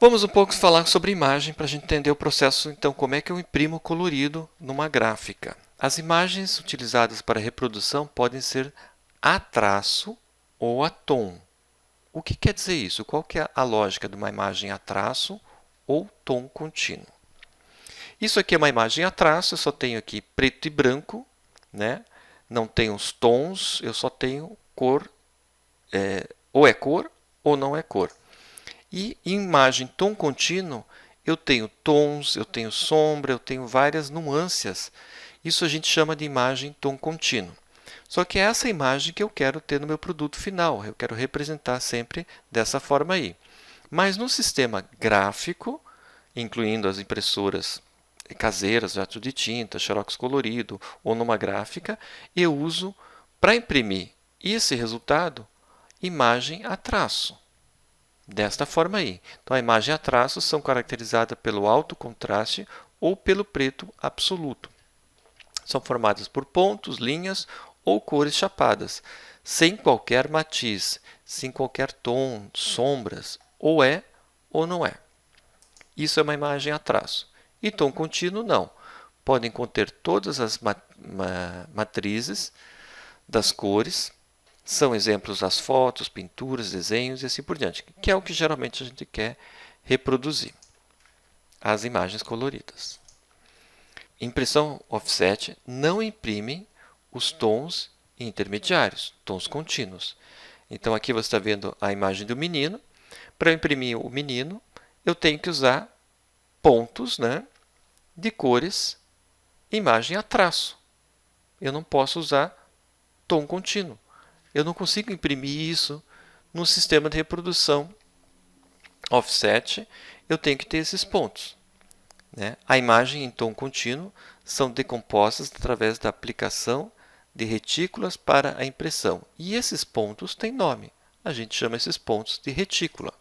Vamos um pouco falar sobre imagem para a gente entender o processo, então, como é que eu imprimo colorido numa gráfica. As imagens utilizadas para reprodução podem ser a traço ou a tom. O que quer dizer isso? Qual que é a lógica de uma imagem a traço ou tom contínuo? Isso aqui é uma imagem a traço, eu só tenho aqui preto e branco, né? Não tenho os tons, eu só tenho cor, ou é cor ou não é cor. E em imagem tom contínuo, eu tenho tons, eu tenho sombra, eu tenho várias nuances. Isso a gente chama de imagem tom contínuo. Só que é essa imagem que eu quero ter no meu produto final. Eu quero representar sempre dessa forma aí. Mas no sistema gráfico, incluindo as impressoras caseiras, jato de tinta, xerox colorido ou numa gráfica, eu uso para imprimir esse resultado imagem a traço. Desta forma aí. Então, a imagem a traço são caracterizadas pelo alto contraste ou pelo preto absoluto. São formadas por pontos, linhas ou cores chapadas, sem qualquer matiz, sem qualquer tom, sombras, ou é ou não é. Isso é uma imagem a traço. E tom contínuo, não. Podem conter todas as matrizes das cores. São exemplos as fotos, pinturas, desenhos e assim por diante, que é o que geralmente a gente quer reproduzir, as imagens coloridas. Impressão offset não imprime os tons intermediários, tons contínuos. Então aqui você está vendo a imagem do menino. Para eu imprimir o menino, eu tenho que usar pontos, né, de cores, imagem a traço. Eu não posso usar tom contínuo. Eu não consigo imprimir isso no sistema de reprodução offset. Eu tenho que ter esses pontos, né? A imagem em tom contínuo são decompostas através da aplicação de retículas para a impressão. E esses pontos têm nome. A gente chama esses pontos de retícula.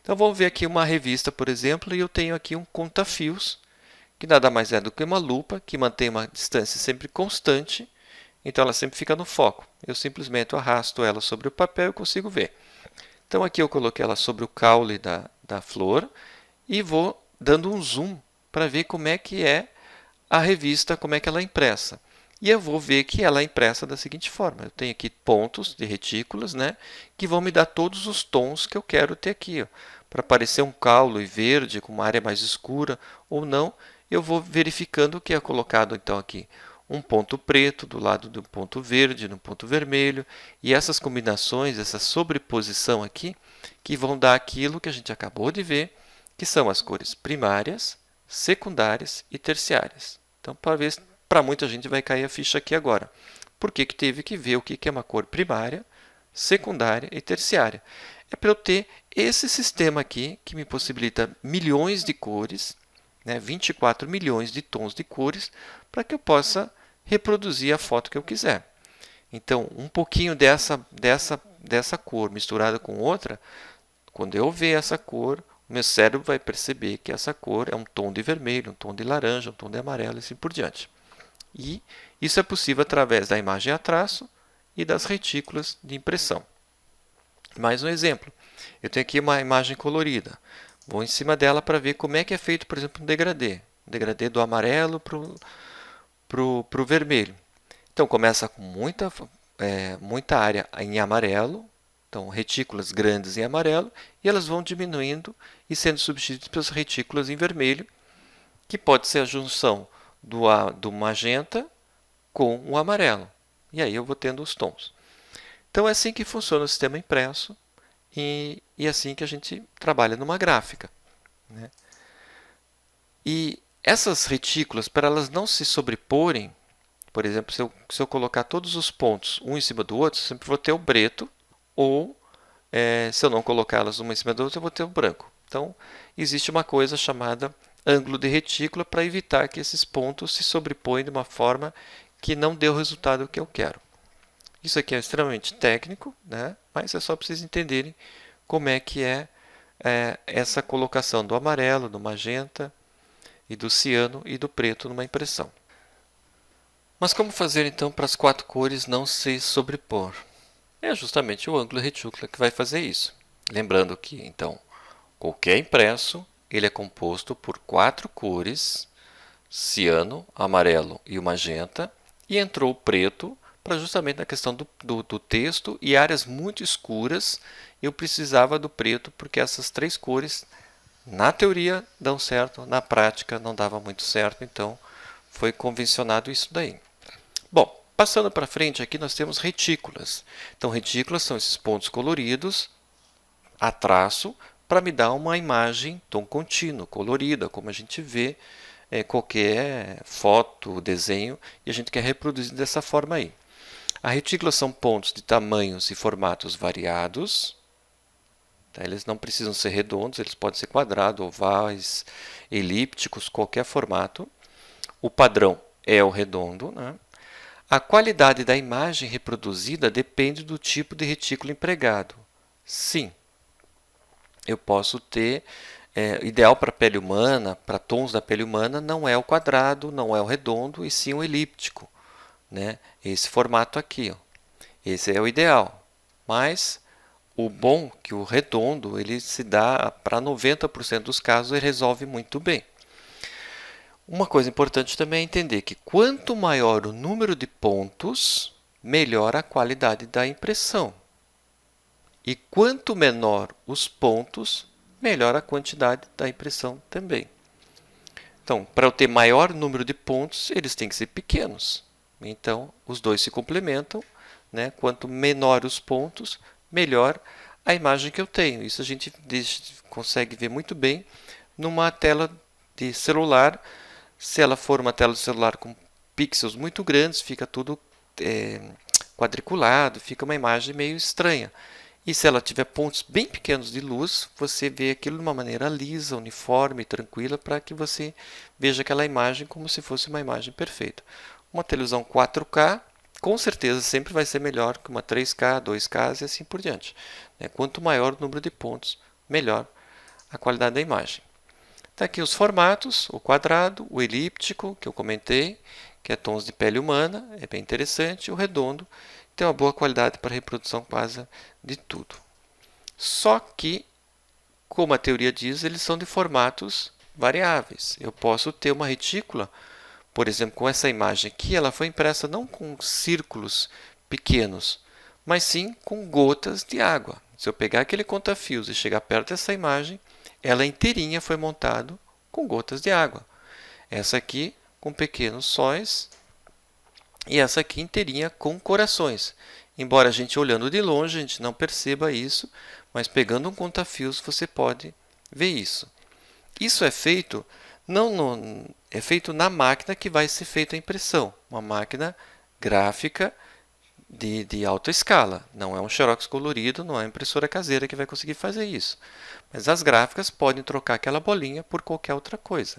Então vamos ver aqui uma revista, por exemplo, e eu tenho aqui um conta-fios, que nada mais é do que uma lupa que mantém uma distância sempre constante. Então, ela sempre fica no foco. Eu simplesmente arrasto ela sobre o papel e consigo ver. Então, aqui eu coloquei ela sobre o caule da flor e vou dando um zoom para ver como é que é a revista, como é que ela é impressa. E eu vou ver que ela é impressa da seguinte forma. Eu tenho aqui pontos de retículas, né, que vão me dar todos os tons que eu quero ter aqui. Para aparecer um caule verde com uma área mais escura ou não, eu vou verificando o que é colocado então aqui. Um ponto preto do lado do ponto verde, no ponto vermelho, e essas combinações, essa sobreposição aqui, que vão dar aquilo que a gente acabou de ver, que são as cores primárias, secundárias e terciárias. Então, para muita gente vai cair a ficha aqui agora. Por que teve que ver o que é uma cor primária, secundária e terciária? É para eu ter esse sistema aqui, que me possibilita milhões de cores, né, 24 milhões de tons de cores, para que eu possa reproduzir a foto que eu quiser. Então, um pouquinho dessa cor misturada com outra, quando eu ver essa cor, o meu cérebro vai perceber que essa cor é um tom de vermelho, um tom de laranja, um tom de amarelo e assim por diante. E isso é possível através da imagem a traço e das retículas de impressão. Mais um exemplo. Eu tenho aqui uma imagem colorida. Vou em cima dela para ver como é que é feito, por exemplo, um degradê. Um degradê do amarelo para o vermelho. Então, começa com muita área em amarelo, então retículas grandes em amarelo, e elas vão diminuindo e sendo substituídas pelas retículas em vermelho, que pode ser a junção do magenta com o amarelo. E aí eu vou tendo os tons. Então, é assim que funciona o sistema impresso e assim que a gente trabalha numa gráfica, né? E essas retículas, para elas não se sobreporem, por exemplo, se eu colocar todos os pontos um em cima do outro, eu sempre vou ter o preto, ou se eu não colocá-las uma em cima do outro, eu vou ter o branco. Então, existe uma coisa chamada ângulo de retícula para evitar que esses pontos se sobrepõem de uma forma que não dê o resultado que eu quero. Isso aqui é extremamente técnico, né? Mas é só para vocês entenderem como é que é essa colocação do amarelo, do magenta, e do ciano e do preto numa impressão. Mas como fazer então para as quatro cores não se sobrepor? É justamente o ângulo retícula que vai fazer isso. Lembrando que então Qualquer impresso, ele é composto por 4 cores, ciano, amarelo e o magenta, e entrou o preto para justamente na questão do texto e áreas muito escuras. Eu precisava do preto porque essas 3 cores, na teoria, dão certo, na prática não dava muito certo, então foi convencionado isso daí. Bom, passando para frente aqui nós temos retículas. Então retículas são esses pontos coloridos a traço para me dar uma imagem tom contínuo, colorida, como a gente vê qualquer foto, desenho, e a gente quer reproduzir dessa forma aí. A retícula são pontos de tamanhos e formatos variados. Tá? Eles não precisam ser redondos, eles podem ser quadrados, ovais, elípticos, qualquer formato. O padrão é o redondo. Né? A qualidade da imagem reproduzida depende do tipo de retículo empregado. Sim, eu posso ter, ideal para a pele humana, para tons da pele humana, não é o quadrado, não é o redondo, e sim o elíptico. Né? Esse formato aqui. Ó. Esse é o ideal. Mas o bom é que o redondo ele se dá para 90% dos casos, ele resolve muito bem. Uma coisa importante também é entender que quanto maior o número de pontos, melhor a qualidade da impressão. E quanto menor os pontos, melhor a quantidade da impressão também. Então, para eu ter maior número de pontos, eles têm que ser pequenos. Então, os dois se complementam. Né? Quanto menor os pontos, melhor a imagem que eu tenho. Isso a gente consegue ver muito bem numa tela de celular. Se ela for uma tela de celular com pixels muito grandes, fica tudo quadriculado, fica uma imagem meio estranha. E se ela tiver pontos bem pequenos de luz, você vê aquilo de uma maneira lisa, uniforme, tranquila, para que você veja aquela imagem como se fosse uma imagem perfeita. Uma televisão 4K, com certeza, sempre vai ser melhor que uma 3K, 2K e assim por diante. Quanto maior o número de pontos, melhor a qualidade da imagem. Está aqui os formatos, o quadrado, o elíptico, que eu comentei, que é tons de pele humana, é bem interessante, o redondo, tem uma boa qualidade para reprodução quase de tudo. Só que, como a teoria diz, eles são de formatos variáveis. Eu posso ter uma retícula, por exemplo, com essa imagem aqui, ela foi impressa não com círculos pequenos, mas sim com gotas de água. Se eu pegar aquele conta-fios e chegar perto dessa imagem, ela inteirinha foi montada com gotas de água. Essa aqui com pequenos sóis e essa aqui inteirinha com corações. Embora a gente olhando de longe a gente não perceba isso, mas pegando um conta-fios você pode ver isso. Isso é feito é feito na máquina que vai ser feita a impressão, uma máquina gráfica de alta escala. Não é um xerox colorido, não é uma impressora caseira que vai conseguir fazer isso. Mas as gráficas podem trocar aquela bolinha por qualquer outra coisa.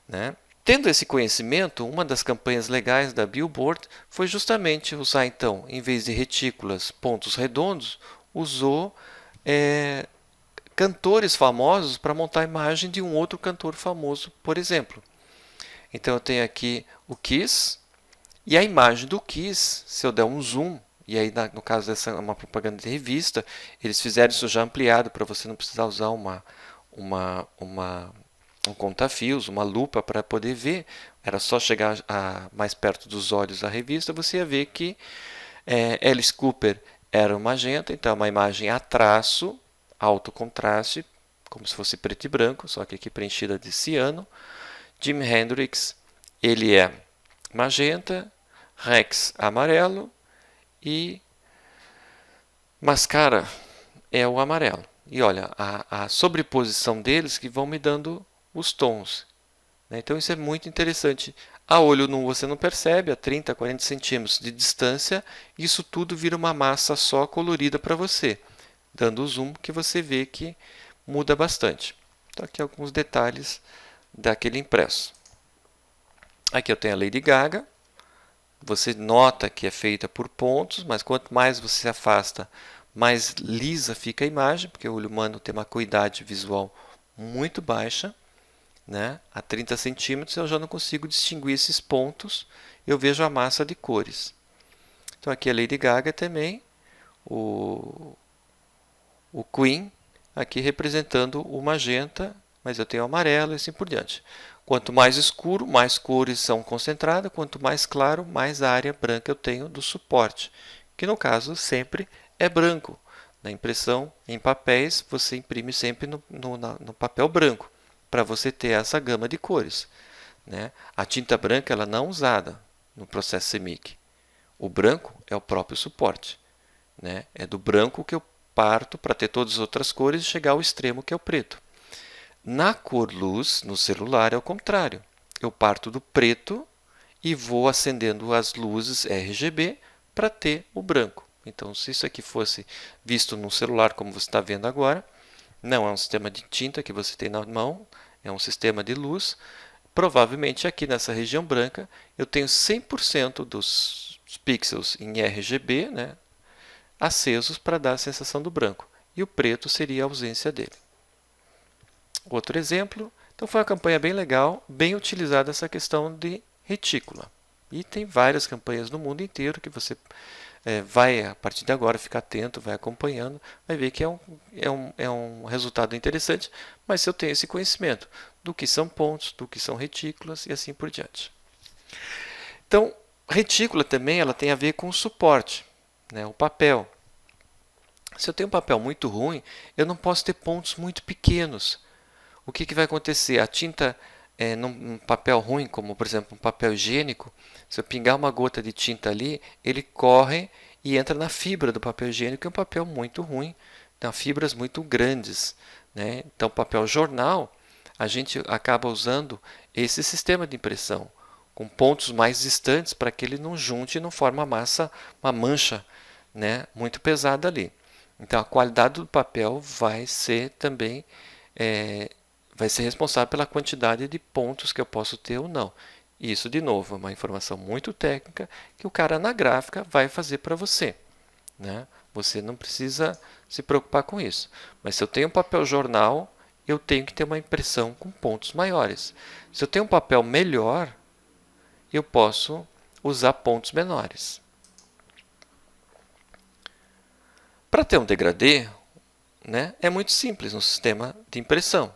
Né? Tendo esse conhecimento, uma das campanhas legais da Billboard foi justamente usar, então, em vez de retículas, pontos redondos, usou cantores famosos para montar a imagem de um outro cantor famoso, por exemplo. Então eu tenho aqui o Kiss, e a imagem do Kiss, se eu der um zoom, e aí no caso dessa uma propaganda de revista, eles fizeram isso já ampliado para você não precisar usar um conta-fios, uma lupa para poder ver. Era só chegar mais perto dos olhos da revista, você ia ver que Alice Cooper era um magenta, então é uma imagem a traço, alto contraste, como se fosse preto e branco, só que aqui preenchida de ciano. Jimi Hendrix, ele é magenta, Rex amarelo e Mascara é o amarelo. E olha, a sobreposição deles que vão me dando os tons. Então isso é muito interessante. A olho nu você não percebe, a 30, 40 centímetros de distância, isso tudo vira uma massa só colorida para você, dando o zoom que você vê que muda bastante. Então aqui alguns detalhes daquele impresso. Aqui eu tenho a Lady Gaga. Você nota que é feita por pontos, mas quanto mais você se afasta, mais lisa fica a imagem, porque o olho humano tem uma acuidade visual muito baixa. Né? A 30 centímetros eu já não consigo distinguir esses pontos, eu vejo a massa de cores. Então aqui a Lady Gaga também, o Queen, aqui representando o magenta, mas eu tenho o amarelo e assim por diante. Quanto mais escuro, mais cores são concentradas, quanto mais claro, mais área branca eu tenho do suporte, que no caso sempre é branco. Na impressão em papéis, você imprime sempre no papel branco, para você ter essa gama de cores, né? A tinta branca ela não é usada no processo CMYK. O branco é o próprio suporte, né? É do branco que eu parto para ter todas as outras cores e chegar ao extremo que é o preto. Na cor luz, no celular, é o contrário. Eu parto do preto e vou acendendo as luzes RGB para ter o branco. Então, se isso aqui fosse visto no celular, como você está vendo agora, não é um sistema de tinta que você tem na mão, é um sistema de luz. Provavelmente aqui nessa região branca eu tenho 100% dos pixels em RGB, né, acesos para dar a sensação do branco. E o preto seria a ausência dele. Outro exemplo. Então foi uma campanha bem legal, bem utilizada essa questão de retícula. E tem várias campanhas no mundo inteiro que você vai, a partir de agora, ficar atento, vai acompanhando, vai ver que é um resultado interessante, mas se eu tenho esse conhecimento do que são pontos, do que são retículas e assim por diante. Então, retícula também ela tem a ver com o suporte, né, o papel. Se eu tenho um papel muito ruim, eu não posso ter pontos muito pequenos. O que vai acontecer? A tinta num papel ruim, como por exemplo um papel higiênico, se eu pingar uma gota de tinta ali, ele corre e entra na fibra do papel higiênico, que é um papel muito ruim, tem fibras muito grandes, né? Então, papel jornal, a gente acaba usando esse sistema de impressão, com pontos mais distantes para que ele não junte e não forme uma mancha, né, muito pesada ali. Então, a qualidade do papel vai ser também vai ser responsável pela quantidade de pontos que eu posso ter ou não. Isso, de novo, é uma informação muito técnica que o cara na gráfica vai fazer para você, né? Você não precisa se preocupar com isso. Mas se eu tenho um papel jornal, eu tenho que ter uma impressão com pontos maiores. Se eu tenho um papel melhor, eu posso usar pontos menores. Para ter um degradê, né, é muito simples no sistema de impressão.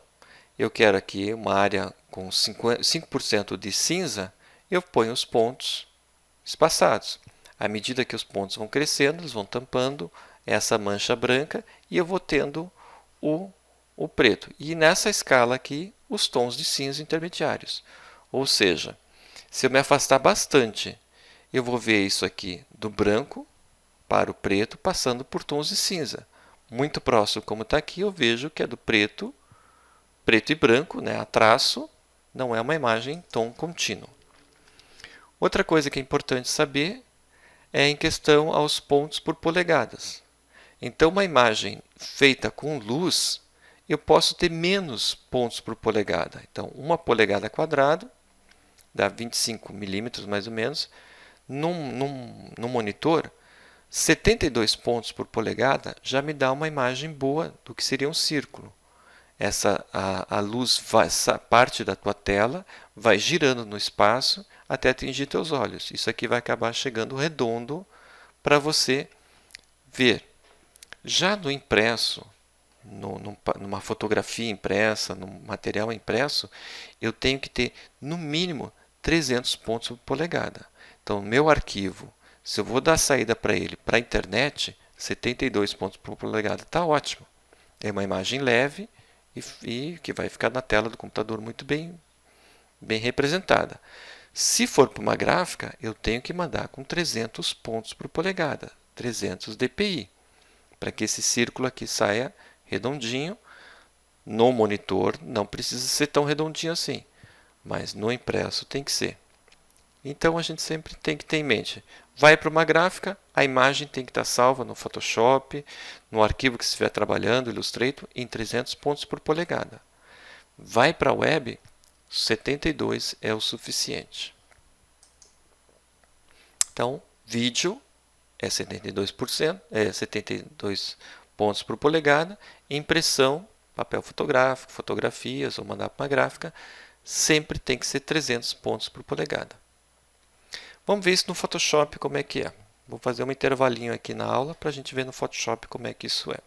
Eu quero aqui uma área com 5% de cinza, eu ponho os pontos espaçados. À medida que os pontos vão crescendo, eles vão tampando essa mancha branca e eu vou tendo o preto. E nessa escala aqui, os tons de cinza intermediários. Ou seja, se eu me afastar bastante, eu vou ver isso aqui do branco para o preto, passando por tons de cinza. Muito próximo, como está aqui, eu vejo que é do preto e branco, né, a traço, não é uma imagem em tom contínuo. Outra coisa que é importante saber é em questão aos pontos por polegadas. Então, uma imagem feita com luz, eu posso ter menos pontos por polegada. Então, 1 polegada quadrada, dá 25 milímetros mais ou menos. Num monitor, 72 pontos por polegada já me dá uma imagem boa do que seria um círculo. A luz, essa parte da tua tela vai girando no espaço até atingir teus olhos. Isso aqui vai acabar chegando redondo para você ver. Já no impresso, numa fotografia impressa, num material impresso, eu tenho que ter no mínimo 300 pontos por polegada. Então, meu arquivo, se eu vou dar saída para ele para a internet, 72 pontos por polegada está ótimo. É uma imagem leve e que vai ficar na tela do computador muito bem representada. Se for para uma gráfica, eu tenho que mandar com 300 pontos por polegada, 300 dpi, para que esse círculo aqui saia redondinho. No monitor não precisa ser tão redondinho assim, mas no impresso tem que ser. Então a gente sempre tem que ter em mente, vai para uma gráfica, a imagem tem que estar salva no Photoshop, no arquivo que você estiver trabalhando, Illustrator, em 300 pontos por polegada. Vai para a web, 72 é o suficiente. Então, vídeo é 72%, 72 pontos por polegada, impressão, papel fotográfico, fotografias ou mandar para uma gráfica, sempre tem que ser 300 pontos por polegada. Vamos ver isso no Photoshop como é que é. Vou fazer um intervalinho aqui na aula para a gente ver no Photoshop como é que isso é.